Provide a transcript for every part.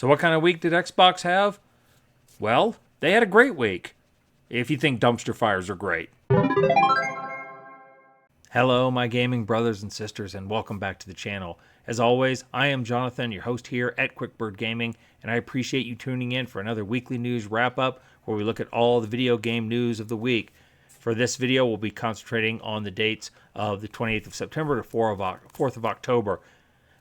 So what kind of week did Xbox have? Well, they had a great week, if you think dumpster fires are great. Hello, my gaming brothers and sisters, and welcome back to the channel. As always, I am Jonathan, your host here at QuickBird Gaming, and I appreciate you tuning in for another weekly news wrap-up where we look at all the video game news of the week. For this video, we'll be concentrating on the dates of the 28th of September to 4th of October.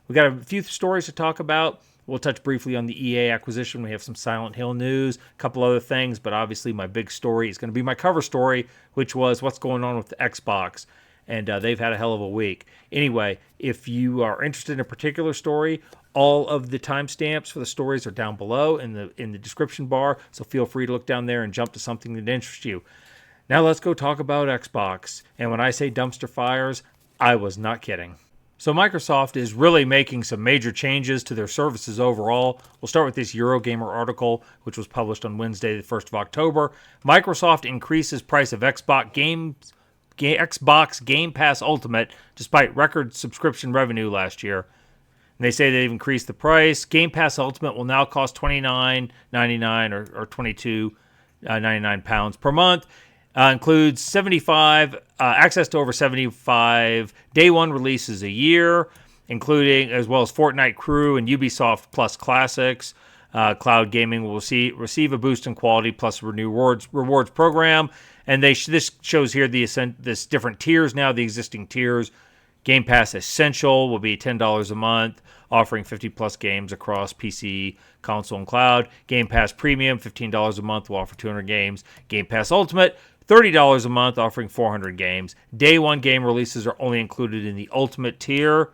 We got a few stories to talk about. We'll touch briefly on the EA acquisition. We have some Silent Hll news, a couple other things, but obviously my big story is going to be my cover story, which was what's going on with the Xbox. And they've had a hell of a week. Anyway, if you are interested in a particular story, all of the timestamps for the stories are down below in the description bar, so feel free to look down there and jump to something that interests you. Now let's go talk about Xbox. And when I say dumpster fires, I was not kidding. So Microsoft is really making some major changes to their services overall. We'll start with this Eurogamer article, which was published on Wednesday, the 1st of October. Microsoft increases price of Xbox Game Pass Ultimate despite record subscription revenue last year. And they say they've increased the price. Game Pass Ultimate will now cost $29.99 or £22.99 per month. Includes 75 access to over 75 day one releases a year, including as well as Fortnite Crew and Ubisoft Plus Classics. Cloud gaming will receive a boost in quality plus a rewards program. And this shows here this different tiers now, the existing tiers. Game Pass Essential will be $10 a month, offering 50 plus games across PC, console, and cloud. Game Pass Premium, $15 a month, will offer 200 games. Game Pass Ultimate, $30 a month, offering 400 games. Day one game releases are only included in the Ultimate tier.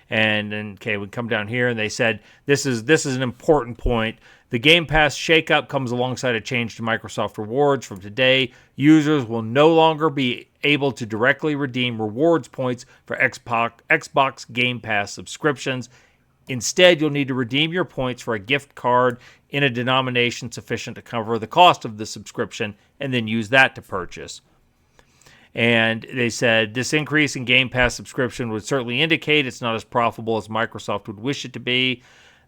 And then, okay, we come down here, and they said this is an important point. The Game Pass shakeup comes alongside a change to Microsoft Rewards. From today, users will no longer be able to directly redeem rewards points for Xbox Game Pass subscriptions. Instead, you'll need to redeem your points for a gift card in a denomination sufficient to cover the cost of the subscription, and then use that to purchase. And they said this increase in Game Pass subscription would certainly indicate it's not as profitable as Microsoft would wish it to be.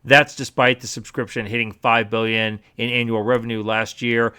That's despite the subscription hitting $5 billion in annual revenue last year.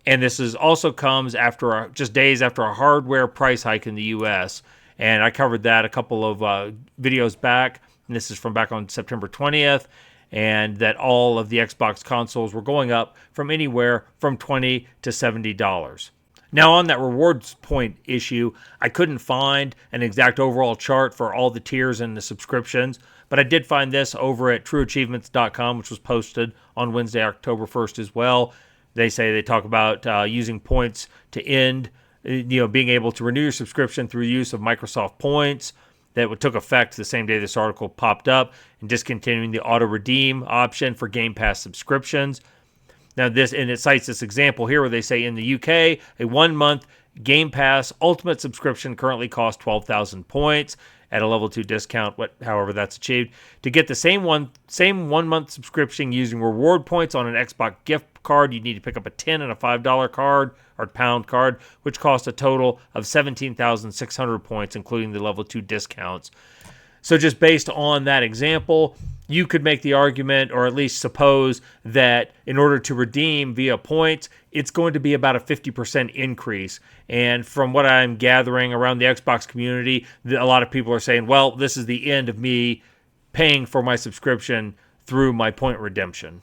And this also comes after just days after a hardware price hike in the U.S. And I covered that a couple of videos back. And this is from back on September 20th. And that all of the Xbox consoles were going up from anywhere from $20 to $70. Now, on that rewards point issue, I couldn't find an exact overall chart for all the tiers and the subscriptions, but I did find this over at trueachievements.com, which was posted on Wednesday, October 1st as well. They talk about using points to end, being able to renew your subscription through use of Microsoft Points. That took effect the same day this article popped up, and discontinuing the auto-redeem option for Game Pass subscriptions. Now, it cites this example here where they say in the UK, a 1-month Game Pass Ultimate subscription currently costs 12,000 points at a level 2 discount, however that's achieved. To get the same 1-month subscription using reward points on an Xbox gift card, you need to pick up a $10 and a $5 card or pound card, which costs a total of 17,600 points, including the level 2 discounts. So just based on that example, you could make the argument, or at least suppose, that in order to redeem via points, it's going to be about a 50% increase. And from what I'm gathering around the Xbox community, a lot of people are saying, well, this is the end of me paying for my subscription through my point redemption.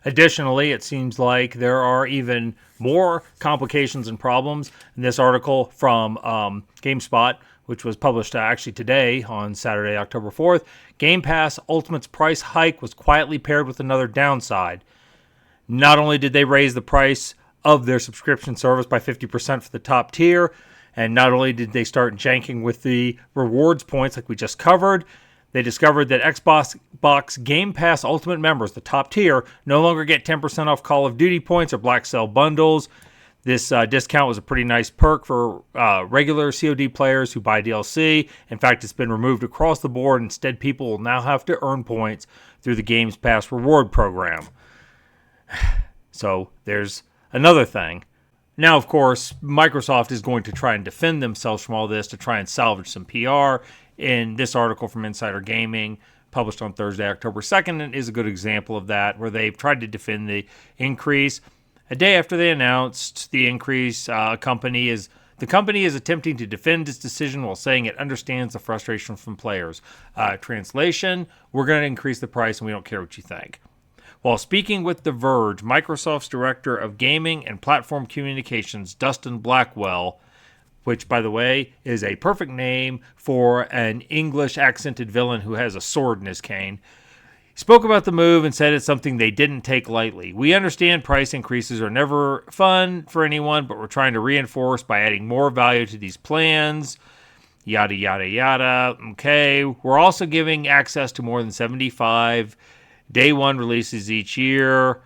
Additionally, it seems like there are even more complications and problems in this article from GameSpot, which was published actually today on Saturday, October 4th. Game Pass Ultimate's price hike was quietly paired with another downside. Not only did they raise the price of their subscription service by 50% for the top tier, and not only did they start janking with the rewards points like we just covered, they discovered that Xbox Game Pass Ultimate members, the top tier, no longer get 10% off Call of Duty points or Black Cell bundles. This discount was a pretty nice perk for regular COD players who buy DLC. In fact, it's been removed across the board. Instead, people will now have to earn points through the Games Pass reward program. So there's another thing. Now, of course, Microsoft is going to try and defend themselves from all this to try and salvage some PR. In this article from Insider Gaming, published on Thursday, October 2nd, is a good example of that, where they've tried to defend the increase. A day after they announced the increase, the company is attempting to defend its decision while saying it understands the frustration from players. Translation, we're going to increase the price and we don't care what you think. While speaking with The Verge, Microsoft's Director of Gaming and Platform Communications, Dustin Blackwell, which, by the way, is a perfect name for an English accented villain who has a sword in his cane, spoke about the move and said it's something they didn't take lightly. We understand price increases are never fun for anyone, but we're trying to reinforce by adding more value to these plans. Yada, yada, yada. Okay. We're also giving access to more than 75 day one releases each year.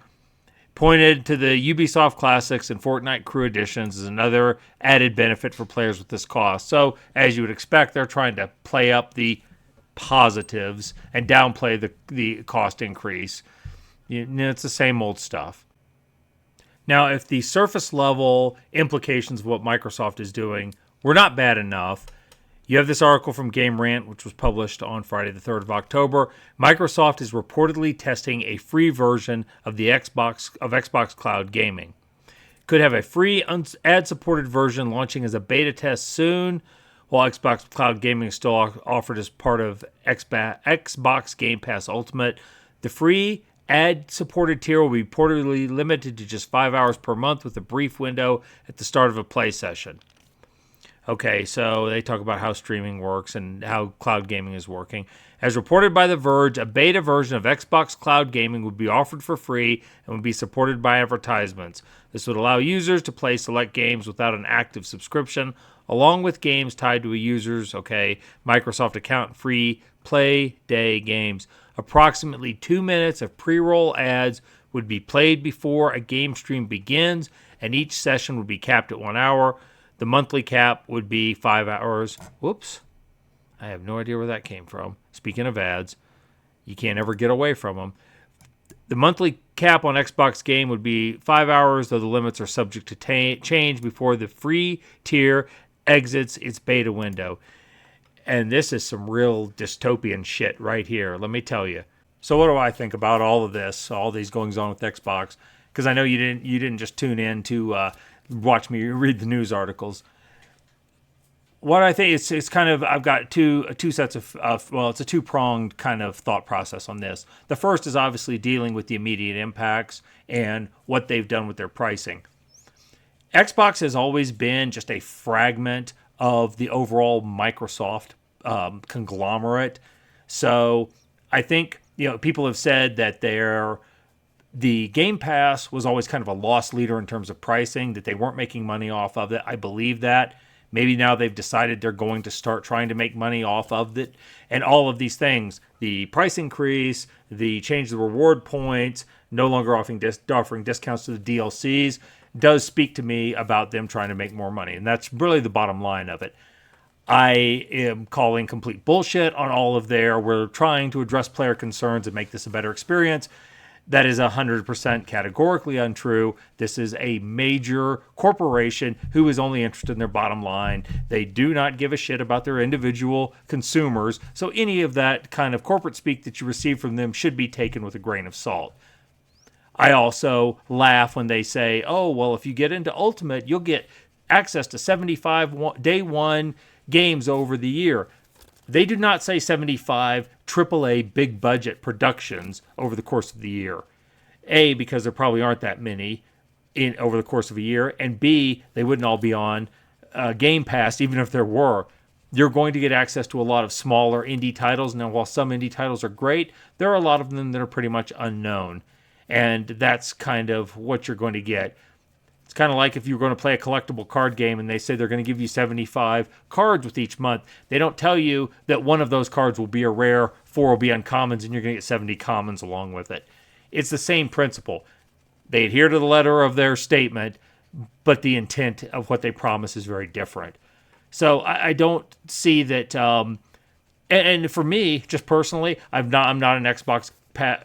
Pointed to the Ubisoft Classics and Fortnite Crew Editions as another added benefit for players with this cost. So, as you would expect, they're trying to play up the positives and downplay the cost increase. It's the same old stuff. Now, if the surface level implications of what Microsoft is doing were not bad enough, you have this article from Game Rant, which was published on Friday the 3rd of October. Microsoft is reportedly testing a free version of the Xbox Cloud Gaming. Could have a free ad-supported version launching as a beta test soon, while Xbox Cloud Gaming is still offered as part of Xbox Game Pass Ultimate. The free ad-supported tier will be reportedly limited to just 5 hours per month with a brief window at the start of a play session. Okay, so they talk about how streaming works and how cloud gaming is working. As reported by The Verge, a beta version of Xbox Cloud Gaming would be offered for free and would be supported by advertisements. This would allow users to play select games without an active subscription, along with games tied to a user's, Microsoft account, free Payday games. Approximately 2 minutes of pre-roll ads would be played before a game stream begins, and each session would be capped at 1 hour. The monthly cap would be 5 hours. Whoops. I have no idea where that came from. Speaking of ads, you can't ever get away from them. The monthly cap on Xbox Game would be 5 hours, though the limits are subject to change before the free tier exits its beta window. And this is some real dystopian shit right here, let me tell you. So what do I think about all of this, all these goings on with Xbox? Because I know you didn't just tune in to watch me read the news articles. What I think it's kind of, I've got two sets of it's a two-pronged kind of thought process on this. The first is obviously dealing with the immediate impacts and what they've done with their pricing. Xbox has always been just a fragment of the overall Microsoft conglomerate. So I think, people have said that the Game Pass was always kind of a loss leader in terms of pricing, that they weren't making money off of it. I believe that. Maybe now they've decided they're going to start trying to make money off of it. And all of these things, the price increase, the change of the reward points, no longer offering discounts to the DLCs, does speak to me about them trying to make more money. And that's really the bottom line of it. I am calling complete bullshit on all of we're trying to address player concerns and make this a better experience. That is 100% categorically untrue. This is a major corporation who is only interested in their bottom line. They do not give a shit about their individual consumers. So any of that kind of corporate speak that you receive from them should be taken with a grain of salt. I also laugh when they say, oh, well, if you get into Ultimate, you'll get access to 75 day one games over the year. They do not say 75 AAA big budget productions over the course of the year. A, because there probably aren't that many over the course of a year. And B, they wouldn't all be on Game Pass, even if there were. You're going to get access to a lot of smaller indie titles. Now, while some indie titles are great, there are a lot of them that are pretty much unknown. And that's kind of what you're going to get. It's kind of like if you're going to play a collectible card game and they say they're going to give you 75 cards with each month. They don't tell you that one of those cards will be a rare, 4 will be uncommons, and you're going to get 70 commons along with it. It's the same principle. They adhere to the letter of their statement, but the intent of what they promise is very different. So I don't see that. And for me, just personally, I'm not an Xbox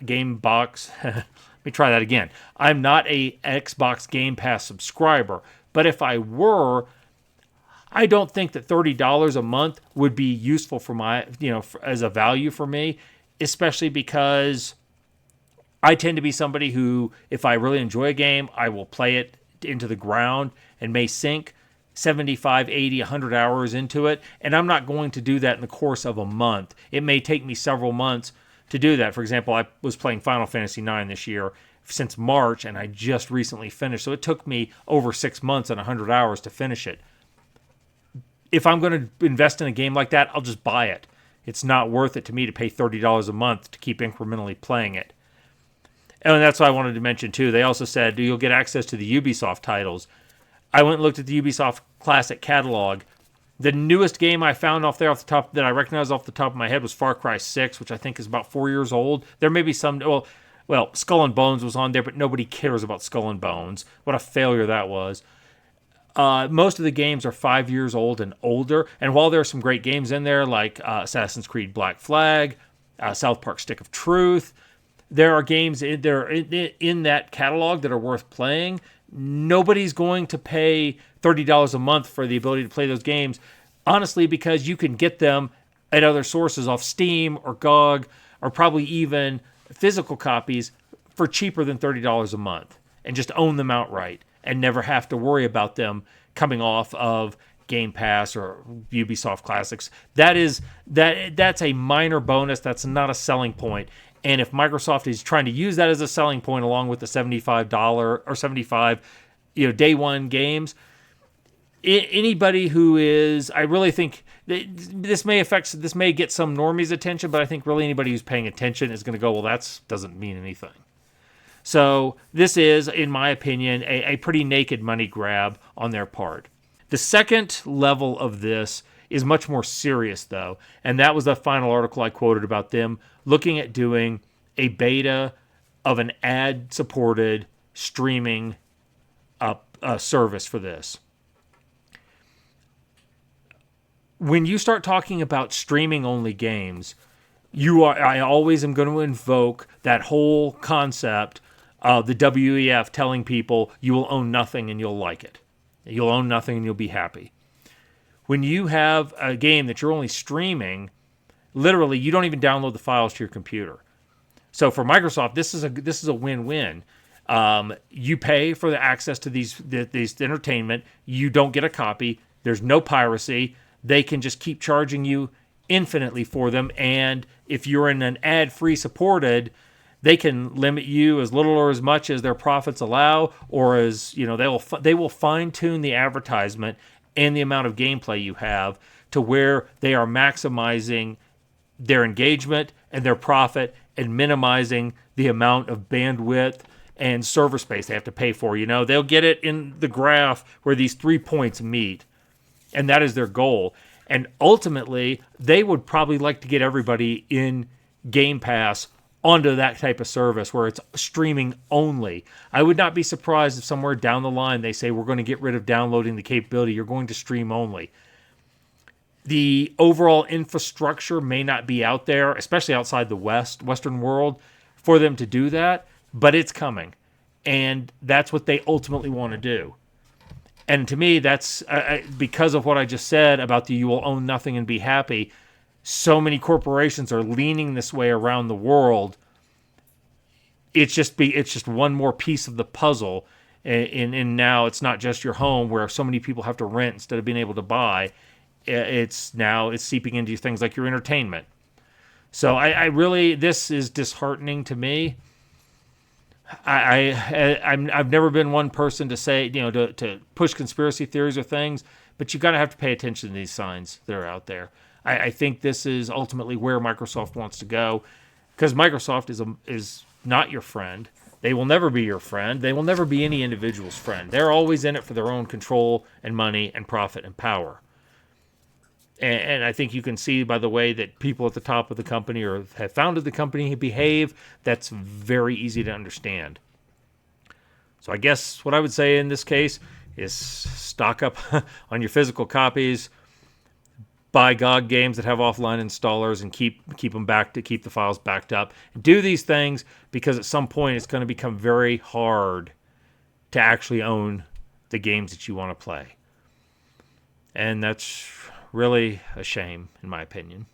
Game Box. Let me try that again. I'm not a Xbox Game Pass subscriber, but if I were, I don't think that $30 a month would be useful for my, as a value for me. especially because I tend to be somebody who, if I really enjoy a game, I will play it into the ground and may sink 75, 80, 100 hours into it. And I'm not going to do that in the course of a month. It may take me several months to do that. For example, I was playing Final Fantasy IX this year since March, and I just recently finished. So it took me over 6 months and 100 hours to finish it. If I'm going to invest in a game like that, I'll just buy it. It's not worth it to me to pay $30 a month to keep incrementally playing it. And that's what I wanted to mention too. They also said you'll get access to the Ubisoft titles. I went and looked at the Ubisoft Classic catalog. The newest game I found off the top that I recognized off the top of my head was Far Cry 6, which I think is about 4 years old. There may be some, well, Skull and Bones was on there, but nobody cares about Skull and Bones. What a failure that was. Most of the games are 5 years old and older. And while there are some great games in there, like Assassin's Creed Black Flag, South Park Stick of Truth, there are games in that catalog that are worth playing. Nobody's going to pay $30 a month for the ability to play those games, honestly, because you can get them at other sources off Steam or GOG or probably even physical copies for cheaper than $30 a month and just own them outright and never have to worry about them coming off of Game Pass or Ubisoft Classics. That's a minor bonus. That's not a selling point. And if Microsoft is trying to use that as a selling point along with the $75 or 75, day one games, anybody who is, I really think this may get some normies' attention, but I think really anybody who's paying attention is going to go, well, that doesn't mean anything. So this is, in my opinion, a pretty naked money grab on their part. The second level of this is much more serious, though, and that was the final article I quoted about them looking at doing a beta of an ad-supported streaming service for this. When you start talking about streaming-only games, I always am going to invoke that whole concept of the WEF telling people you will own nothing and you'll like it. You'll own nothing and you'll be happy. When you have a game that you're only streaming, literally you don't even download the files to your computer. So for Microsoft, this is a win-win. You pay for the access to these entertainment. You don't get a copy. There's no piracy. They can just keep charging you infinitely for them. And if you're in an ad-free supported, they can limit you as little or as much as their profits allow, or as they will fine-tune the advertisement and the amount of gameplay you have to where they are maximizing their engagement and their profit and minimizing the amount of bandwidth and server space they have to pay for. They'll get it in the graph where these 3 points meet, and that is their goal. And ultimately, they would probably like to get everybody in Game Pass onto that type of service where it's streaming only. I would not be surprised if somewhere down the line they say we're going to get rid of downloading the capability. You're going to stream only. The overall infrastructure may not be out there, especially outside the Western world, for them to do that, but it's coming. And that's what they ultimately want to do. And to me, that's because of what I just said about the you will own nothing and be happy. So many corporations are leaning this way around the world. It's just one more piece of the puzzle. And now it's not just your home where so many people have to rent instead of being able to buy. It's seeping into things like your entertainment. So I really, this is disheartening to me. I've never been one person to say, to push conspiracy theories or things, but you got to have to pay attention to these signs that are out there. I think this is ultimately where Microsoft wants to go, because Microsoft is not your friend. They will never be your friend. They will never be any individual's friend. They're always in it for their own control and money and profit and power. And I think you can see by the way that people at the top of the company or have founded the company behave, that's very easy to understand. So I guess what I would say in this case is stock up on your physical copies, buy GOG games that have offline installers, and keep the files backed up. And do these things because at some point it's going to become very hard to actually own the games that you want to play. And that's really a shame, in my opinion.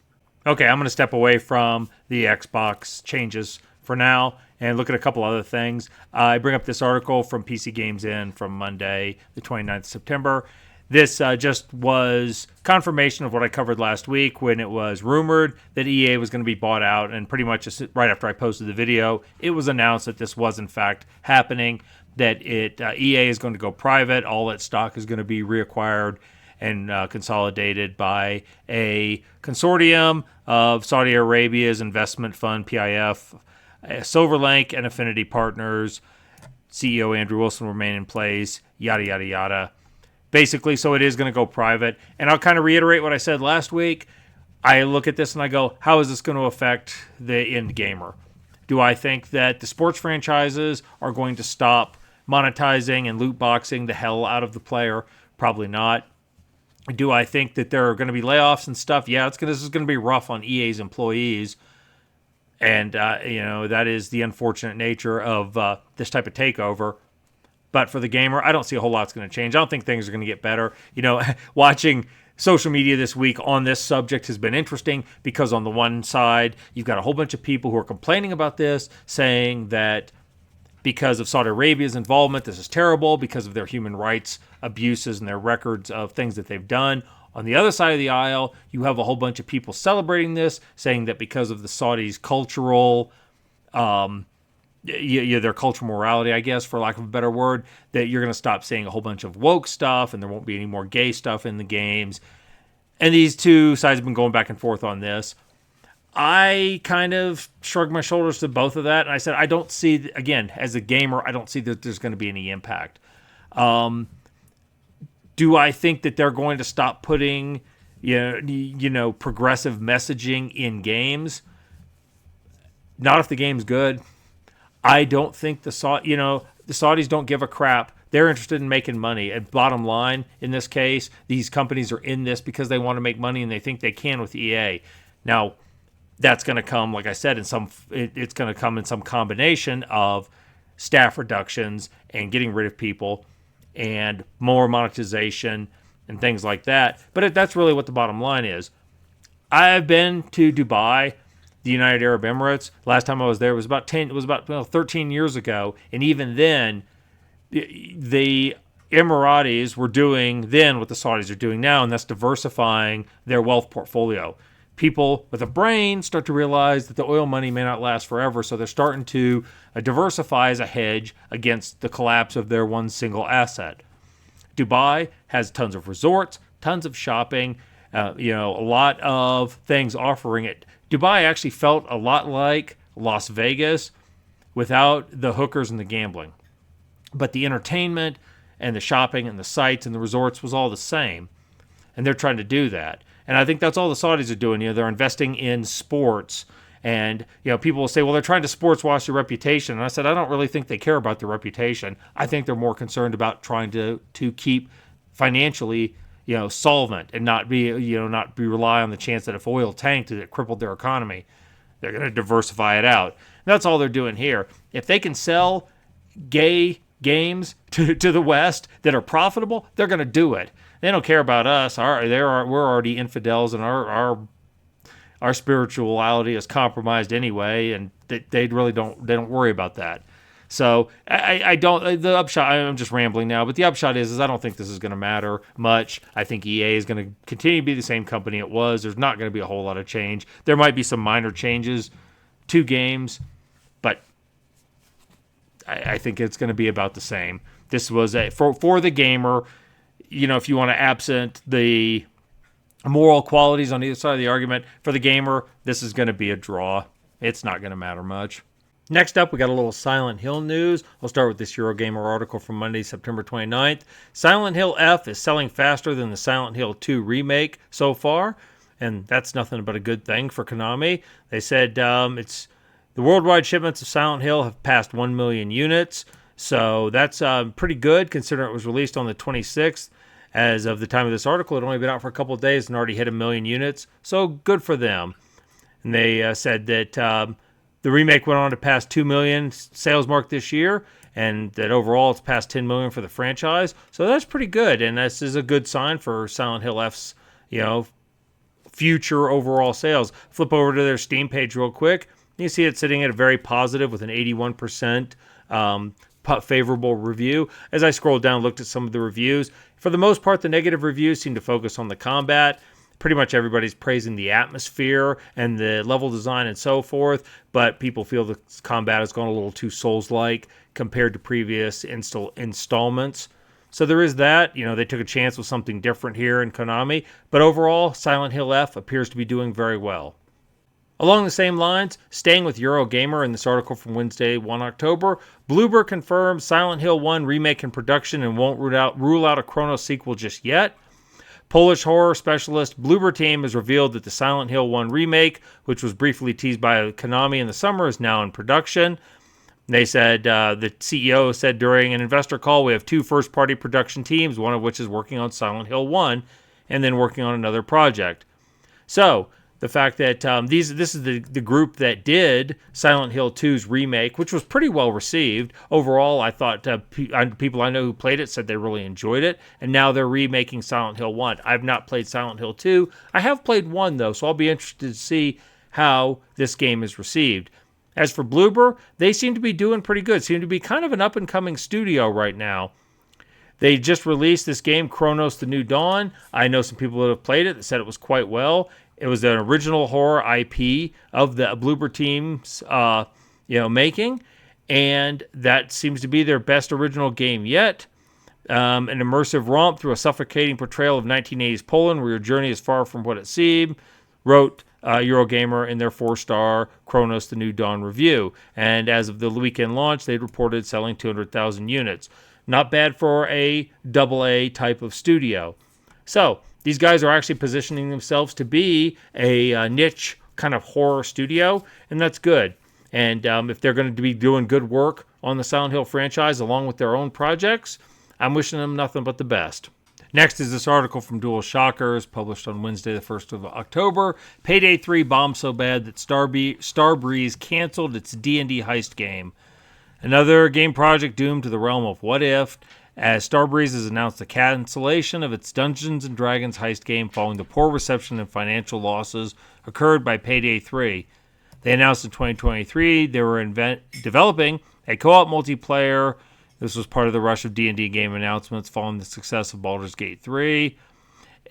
Okay, I'm going to step away from the Xbox changes for now and look at a couple other things. I bring up this article from PC Games In from Monday, the 29th of September. This just was confirmation of what I covered last week when it was rumored that EA was going to be bought out, and pretty much just right after I posted the video, it was announced that this was in fact happening, that EA is going to go private, all its stock is going to be reacquired and consolidated by a consortium of Saudi Arabia's investment fund, PIF, Silverlink, and Affinity Partners. CEO Andrew Wilson will remain in place, yada, yada, yada. Basically, so it is going to go private. And I'll kind of reiterate what I said last week. I look at this and I go, how is this going to affect the end gamer? Do I think that the sports franchises are going to stop monetizing and loot boxing the hell out of the player? Probably not. Do I think that there are going to be layoffs and stuff? Yeah, this is going to be rough on EA's employees. And, that is the unfortunate nature of this type of takeover. But for the gamer, I don't see a whole lot's going to change. I don't think things are going to get better. Watching social media this week on this subject has been interesting because on the one side, you've got a whole bunch of people who are complaining about this, saying that because of Saudi Arabia's involvement, this is terrible, because of their human rights abuses and their records of things that they've done. On the other side of the aisle, you have a whole bunch of people celebrating this, saying that because of the Saudis' cultural, their cultural morality, I guess, for lack of a better word, that you're going to stop seeing a whole bunch of woke stuff and there won't be any more gay stuff in the games. And these two sides have been going back and forth on this. I kind of shrugged my shoulders to both of that, and I said, I don't see, again, as a gamer, I don't see that there's going to be any impact. Do I think that they're going to stop putting, progressive messaging in games? Not if the game's good. I don't think the Saudis don't give a crap. They're interested in making money. And bottom line, in this case, these companies are in this because they want to make money and they think they can with EA. Now, that's going to come, like I said, it's going to come in some combination of staff reductions and getting rid of people and more monetization and things like that. But that's really what the bottom line is. I've been to Dubai, the United Arab Emirates. Last time I was there was about 13 years ago, and even then, the Emiratis were doing then what the Saudis are doing now, and that's diversifying their wealth portfolio. People with a brain start to realize that the oil money may not last forever, so they're starting to diversify as a hedge against the collapse of their one single asset. Dubai has tons of resorts, tons of shopping, a lot of things offering it. Dubai actually felt a lot like Las Vegas without the hookers and the gambling. But the entertainment and the shopping and the sites and the resorts was all the same. And they're trying to do that. And I think that's all the Saudis are doing. They're investing in sports. And, people will say, well, they're trying to sports wash their reputation. And I said, I don't really think they care about their reputation. I think they're more concerned about trying to keep financially, solvent and not be rely on the chance that if oil tanked, it crippled their economy. They're going to diversify it out. And that's all they're doing here. If they can sell gay games to the West that are profitable, they're going to do it. They don't care about us. We're already infidels, and our spirituality is compromised anyway, and they really don't worry about that. So I don't. The upshot. I'm just rambling now, but the upshot is I don't think this is going to matter much. I think EA is going to continue to be the same company it was. There's not going to be a whole lot of change. There might be some minor changes to games, but I think it's going to be about the same. This was for the gamer. If you want to absent the moral qualities on either side of the argument, for the gamer, this is going to be a draw. It's not going to matter much. Next up, we got a little Silent Hll news. I'll start with this Eurogamer article from Monday, September 29th. Silent Hll F is selling faster than the Silent Hill 2 remake so far, and that's nothing but a good thing for Konami. They said the worldwide shipments of Silent Hill have passed 1 million units, so that's pretty good considering it was released on the 26th. As of the time of this article, it had only been out for a couple of days and already hit 1 million units, so good for them. And they said that the remake went on to pass 2 million sales mark this year, and that overall it's past 10 million for the franchise. So that's pretty good, and this is a good sign for Silent Hill F's, future overall sales. Flip over to their Steam page real quick. You see it sitting at a very positive with an 81% favorable review. As I scrolled down and looked at some of the reviews, for the most part, the negative reviews seem to focus on the combat. Pretty much everybody's praising the atmosphere and the level design and so forth, but people feel the combat has gone a little too Souls-like compared to previous installments. So there is that. They took a chance with something different here in Konami, but overall, Silent Hill F appears to be doing very well. Along the same lines, staying with Eurogamer in this article from Wednesday, 1 October, Bloober confirms Silent Hill 1 remake in production and won't rule out a Chronos sequel just yet. Polish horror specialist Bloober Team has revealed that the Silent Hill 1 remake, which was briefly teased by Konami in the summer, is now in production. They said, the CEO said during an investor call, we have 2 first-party production teams, one of which is working on Silent Hill 1 and then working on another project. So, the fact that this is the group that did Silent Hill 2's remake, which was pretty well received. Overall, I thought people I know who played it said they really enjoyed it, and now they're remaking Silent Hill 1. I've not played Silent Hill 2. I have played 1, though, so I'll be interested to see how this game is received. As for Bloober, they seem to be doing pretty good. Seem to be kind of an up-and-coming studio right now. They just released this game, Chronos: The New Dawn. I know some people that have played it that said it was quite well. It was an original horror IP of the Bloober Team's, making, and that seems to be their best original game yet. An immersive romp through a suffocating portrayal of 1980s Poland, where your journey is far from what it seemed, wrote Eurogamer in their 4-star Chronos: The New Dawn review. And as of the weekend launch, they'd reported selling 200,000 units. Not bad for a AA type of studio. So, these guys are actually positioning themselves to be a niche kind of horror studio, and that's good. And if they're going to be doing good work on the Silent Hill franchise along with their own projects, I'm wishing them nothing but the best. Next is this article from Dual Shockers, published on Wednesday, the 1st of October. Payday 3 bombed so bad that Starbreeze canceled its D&D heist game. Another game project doomed to the realm of what if, as Starbreeze has announced the cancellation of its Dungeons & Dragons heist game following the poor reception and financial losses occurred by Payday 3. They announced in 2023 they were developing a co-op multiplayer. This was part of the rush of D&D game announcements following the success of Baldur's Gate 3.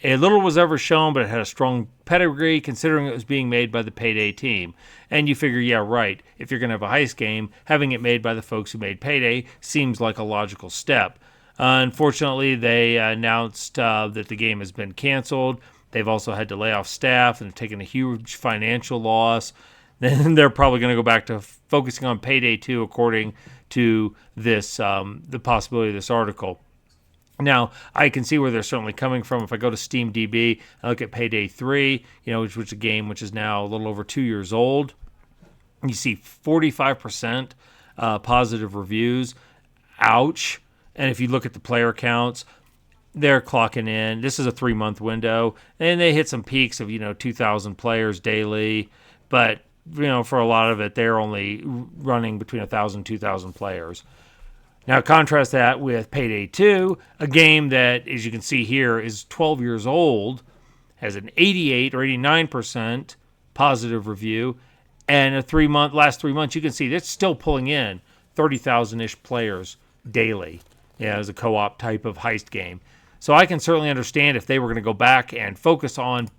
A little was ever shown, but it had a strong pedigree considering it was being made by the Payday team. And you figure, yeah, right, if you're going to have a heist game, having it made by the folks who made Payday seems like a logical step. Unfortunately, they announced that the game has been canceled. They've also had to lay off staff and have taken a huge financial loss. Then they're probably going to go back to focusing on Payday 2, according to this the possibility of this article. Now, I can see where they're certainly coming from. If I go to SteamDB and look at Payday 3, which is a game which is now a little over 2 years old, you see 45% positive reviews. Ouch. And if you look at the player counts, they're clocking in. This is a 3-month window, and they hit some peaks of 2,000 players daily. But for a lot of it, they're only running between 1,000 and 2,000 players. Now contrast that with Payday 2, a game that, as you can see here, is 12 years old, has an 88 or 89% positive review, and last 3 months, you can see that's still pulling in 30,000-ish players daily. As a co-op type of heist game. So I can certainly understand if they were going to go back and focus on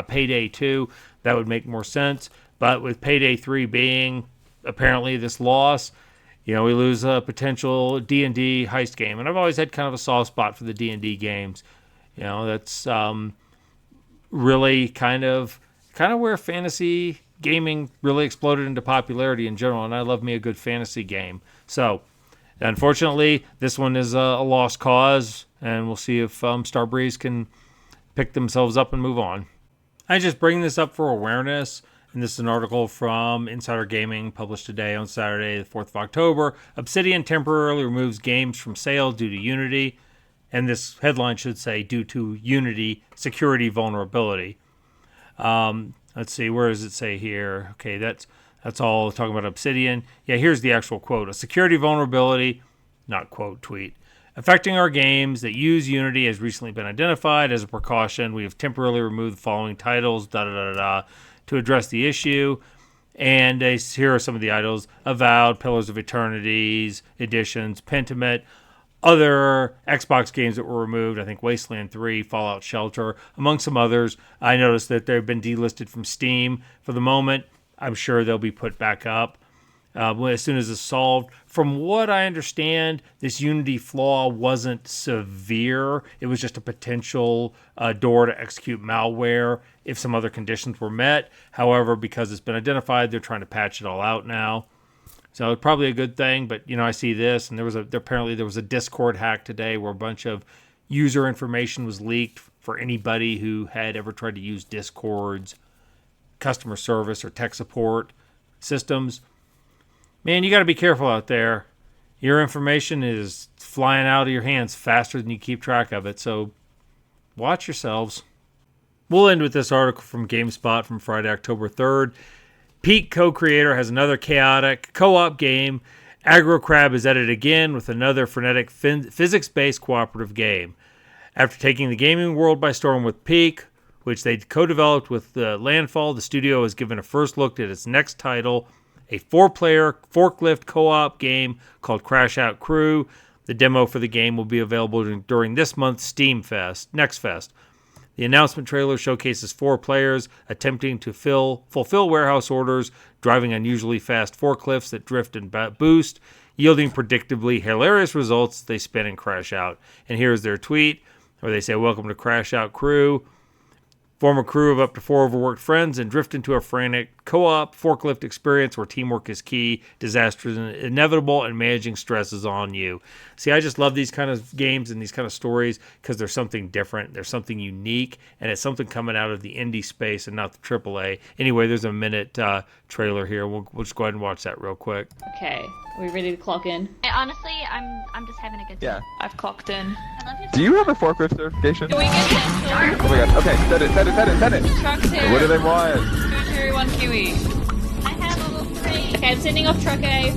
Payday 2, that would make more sense. But with Payday 3 being apparently this loss, we lose a potential D&D heist game. And I've always had kind of a soft spot for the D&D games. That's really kind of where fantasy gaming really exploded into popularity in general. And I love me a good fantasy game. So, unfortunately, this one is a lost cause, and we'll see if Starbreeze can pick themselves up and move on. I just bring this up for awareness, and this is an article from Insider Gaming published today on Saturday, the 4th of October. Obsidian temporarily removes games from sale due to Unity, and this headline should say, due to Unity security vulnerability. Let's see, where does it say here? Okay, that's all talking about Obsidian. Yeah, here's the actual quote. A security vulnerability, not quote, tweet. affecting our games that use Unity has recently been identified. As a precaution, we have temporarily removed the following titles, to address the issue. And here are some of the titles: Avowed, Pillars of Eternities, Editions, Pentiment, other Xbox games that were removed, I think Wasteland 3, Fallout Shelter, among some others. I noticed that they've been delisted from Steam for the moment. I'm sure they'll be put back up as soon as it's solved. From what I understand, this Unity flaw wasn't severe. It was just a potential door to execute malware if some other conditions were met. However, because it's been identified, they're trying to patch it all out now. So it's probably a good thing, but I see this, and apparently there was a Discord hack today where a bunch of user information was leaked for anybody who had ever tried to use Discord's customer service or tech support systems. Man, you got to be careful out there. Your information is flying out of your hands faster than you keep track of it, so watch yourselves. We'll end with this article from GameSpot from Friday, October 3rd. Peak co-creator has another chaotic co-op game. Aggro Crab is at it again with another frenetic physics-based cooperative game. After taking the gaming world by storm with Peak, which they co-developed with Landfall, the studio has given a first look at its next title, a 4-player forklift co-op game called Crash Out Crew. The demo for the game will be available during this month's Steam Fest, Next Fest. The announcement trailer showcases 4 players attempting to fulfill warehouse orders, driving unusually fast forklifts that drift and boost, yielding predictably hilarious results as they spin and crash out. And here's their tweet, where they say, "Welcome to Crash Out Crew. Form a crew of up to 4 overworked friends and drift into a frantic co-op forklift experience where teamwork is key, disaster is inevitable, and managing stress is on you." See, I just love these kind of games and these kind of stories because there's something different, there's something unique, and it's something coming out of the indie space and not the AAA. Anyway, there's a minute trailer here. We'll just go ahead and watch that real quick. Okay, are we ready to clock in? Honestly, I'm just having a good time. Yeah. I've clocked in. I love you. Do you have a forklift certification? Do we get cancelled? Oh my god. Okay, set it. Truck's here. What do they want? 231 QE. I have level 3. Okay, I'm sending off truck A.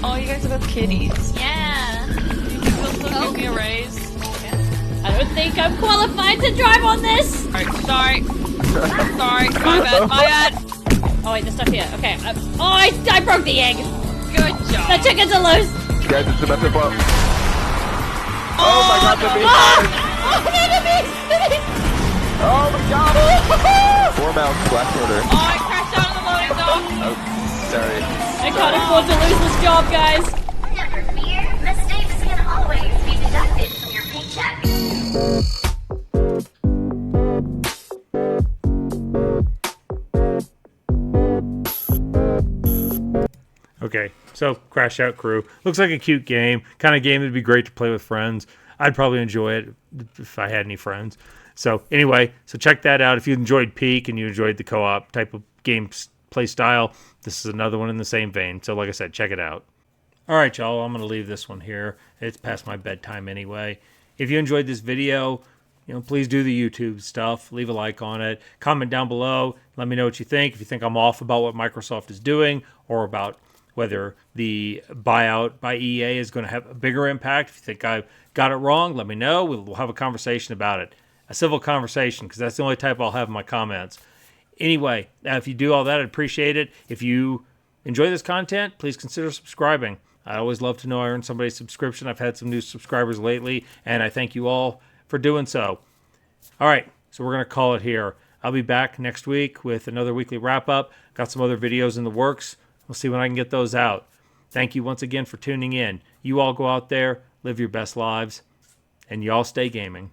Oh, you guys are both kiddies. Yeah. You'll still give me a raise? I don't think I'm qualified to drive on this! Sorry. My bad. Oh wait, there's stuff here. Okay. I broke the egg! Good job. The chickens are loose! Guys, it's about to blow. Oh my god, the beast! Oh, the beast! Oh my god! 4 mounts, black order. Oh, I crashed out on the loading dock! Oh, sorry. I can't afford to lose this job, guys! Never fear, mistakes can always be deducted from your paycheck. Okay, so Crash Out Crew. Looks like a cute game. Kind of game that'd be great to play with friends. I'd probably enjoy it if I had any friends. So anyway, so check that out. If you enjoyed Peak and you enjoyed the co-op type of game play style, this is another one in the same vein. So like I said, check it out. All right, y'all, I'm going to leave this one here. It's past my bedtime anyway. If you enjoyed this video, please do the YouTube stuff. Leave a like on it. Comment down below. Let me know what you think. If you think I'm off about what Microsoft is doing or about whether the buyout by EA is going to have a bigger impact. If you think I got it wrong, let me know. We'll have a conversation about it. A civil conversation, because that's the only type I'll have in my comments. Anyway, if you do all that, I'd appreciate it. If you enjoy this content, please consider subscribing. I always love to know I earned somebody's subscription. I've had some new subscribers lately, and I thank you all for doing so. All right, so we're going to call it here. I'll be back next week with another weekly wrap-up. Got some other videos in the works. We'll see when I can get those out. Thank you once again for tuning in. You all go out there, live your best lives, and you all stay gaming.